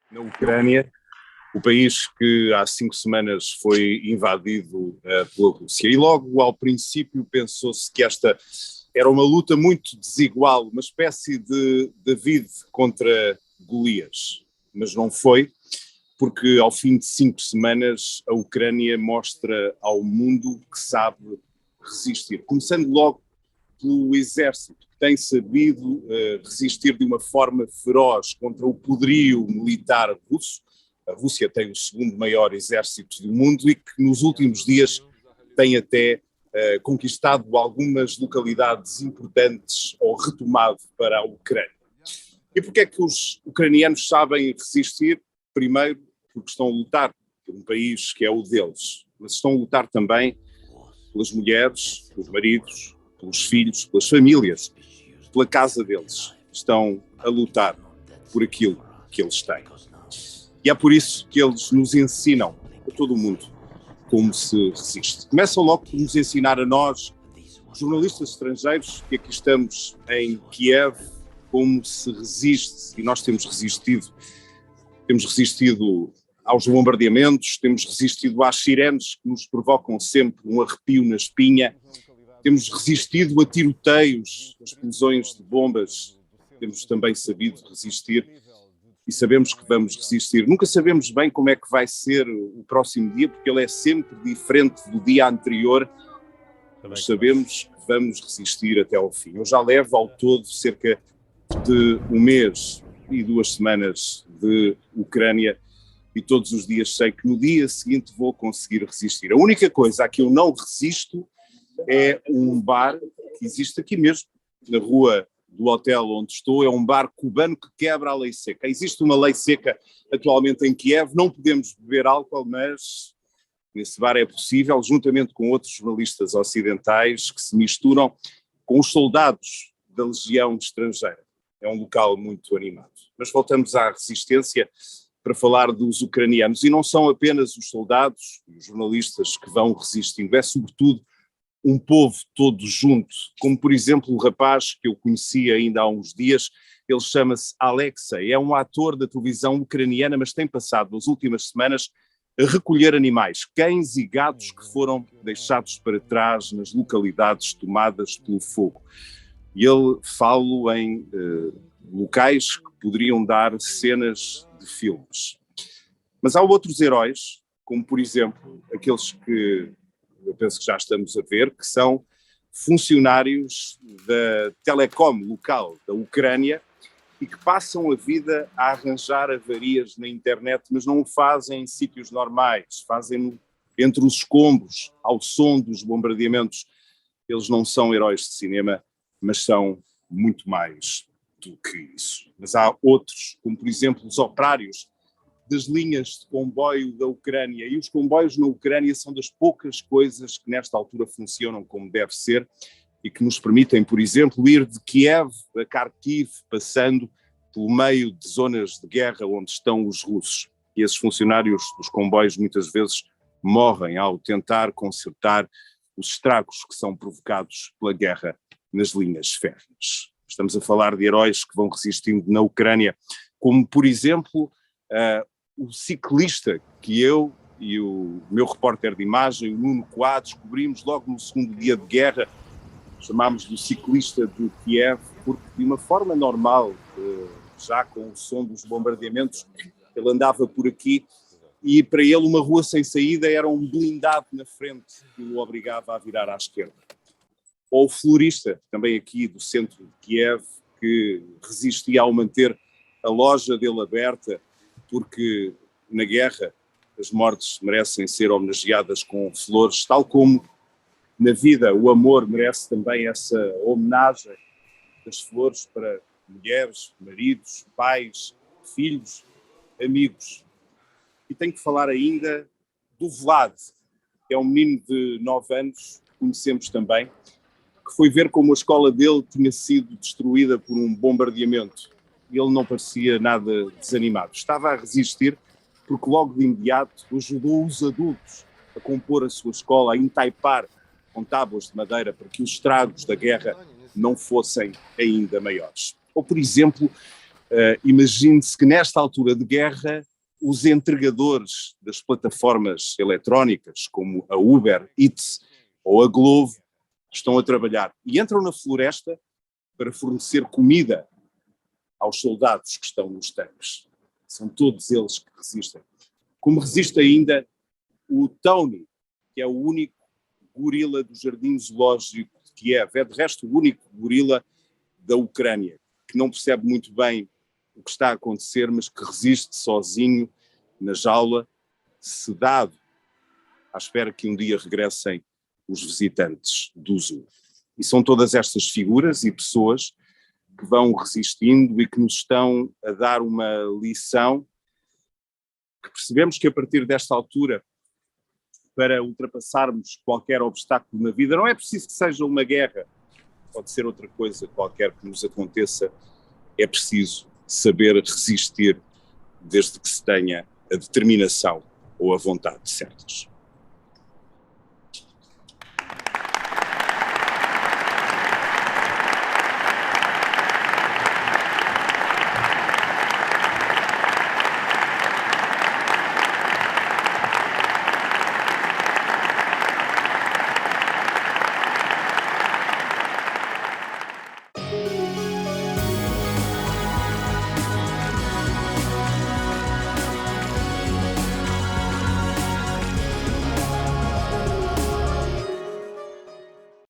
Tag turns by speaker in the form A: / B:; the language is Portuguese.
A: Na Ucrânia, o país que há 5 semanas foi invadido pela Rússia. E logo ao princípio pensou-se que esta era uma luta muito desigual, uma espécie de David contra Golias. Mas não foi, porque ao fim de 5 semanas a Ucrânia mostra ao mundo que sabe resistir. Começando logo pelo exército, que tem sabido resistir de uma forma feroz contra o poderio militar russo. A Rússia tem o segundo maior exército do mundo e que nos últimos dias tem até conquistado algumas localidades importantes ou retomado para a Ucrânia. E porquê é que os ucranianos sabem resistir? Primeiro, porque estão a lutar por um país que é o deles, mas estão a lutar também pelas mulheres, pelos maridos, pelos filhos, pelas famílias, pela casa deles. Estão a lutar por aquilo que eles têm. E é por isso que eles nos ensinam, a todo o mundo, como se resiste. Começam logo por nos ensinar a nós, jornalistas estrangeiros, que aqui estamos em Kiev, como se resiste, e nós temos resistido. Temos resistido aos bombardeamentos, temos resistido às sirenes que nos provocam sempre um arrepio na espinha, temos resistido a tiroteios, a explosões de bombas, temos também sabido resistir e sabemos que vamos resistir. Nunca sabemos bem como é que vai ser o próximo dia, porque ele é sempre diferente do dia anterior, mas sabemos que vamos resistir até ao fim. Eu já levo ao todo cerca de 1 mês e 2 semanas de Ucrânia e todos os dias sei que no dia seguinte vou conseguir resistir. A única coisa a que eu não resisto é um bar que existe aqui mesmo, na rua do hotel onde estou, é um bar cubano que quebra a lei seca. Existe uma lei seca atualmente em Kiev, não podemos beber álcool, mas nesse bar é possível, juntamente com outros jornalistas ocidentais que se misturam com os soldados da Legião Estrangeira. É um local muito animado. Mas voltamos à resistência para falar dos ucranianos. E não são apenas os soldados e os jornalistas que vão resistindo, é sobretudo um povo todo junto, como por exemplo o rapaz que eu conheci ainda há uns dias, ele chama-se Alexei, é um ator da televisão ucraniana, mas tem passado nas últimas semanas a recolher animais, cães e gatos que foram deixados para trás nas localidades tomadas pelo fogo. E ele fala em locais que poderiam dar cenas de filmes. Mas há outros heróis, como por exemplo aqueles que eu penso que já estamos a ver, que são funcionários da telecom local da Ucrânia e que passam a vida a arranjar avarias na internet, mas não o fazem em sítios normais, fazem entre os escombros, ao som dos bombardeamentos. Eles não são heróis de cinema, mas são muito mais do que isso. Mas há outros, como por exemplo os operários das linhas de comboio da Ucrânia, e os comboios na Ucrânia são das poucas coisas que nesta altura funcionam como deve ser e que nos permitem, por exemplo, ir de Kiev a Kharkiv, passando pelo meio de zonas de guerra onde estão os russos. E esses funcionários dos comboios muitas vezes morrem ao tentar consertar os estragos que são provocados pela guerra nas linhas férreas. Estamos a falar de heróis que vão resistindo na Ucrânia, como por exemplo o ciclista que eu e o meu repórter de imagem, o Nuno Coá, descobrimos logo no segundo dia de guerra, chamámos-lhe o ciclista de Kiev, porque de uma forma normal, já com o som dos bombardeamentos, ele andava por aqui e para ele uma rua sem saída era um blindado na frente que o obrigava a virar à esquerda. Ou o florista, também aqui do centro de Kiev, que resistia ao manter a loja dele aberta, porque na guerra as mortes merecem ser homenageadas com flores, tal como na vida o amor merece também essa homenagem das flores para mulheres, maridos, pais, filhos, amigos. E tenho que falar ainda do Vlad, que é um menino de 9 anos, que conhecemos também, que foi ver como a escola dele tinha sido destruída por um bombardeamento. ele não parecia nada desanimado. Estava a resistir porque logo de imediato ajudou os adultos a compor a sua escola, a entaipar com tábuas de madeira para que os estragos da guerra não fossem ainda maiores. Ou, por exemplo, imagine-se que nesta altura de guerra os entregadores das plataformas eletrónicas, como a Uber Eats ou a Glovo, estão a trabalhar e entram na floresta para fornecer comida aos soldados que estão nos tanques. São todos eles que resistem. Como resiste ainda o Tony, que é o único gorila do Jardim Zoológico de Kiev, é de resto o único gorila da Ucrânia, que não percebe muito bem o que está a acontecer, mas que resiste sozinho na jaula, sedado, à espera que um dia regressem os visitantes do zoo. E são todas estas figuras e pessoas que vão resistindo e que nos estão a dar uma lição que percebemos que a partir desta altura, para ultrapassarmos qualquer obstáculo na vida, não é preciso que seja uma guerra, pode ser outra coisa qualquer que nos aconteça, é preciso saber resistir desde que se tenha a determinação ou a vontade certas.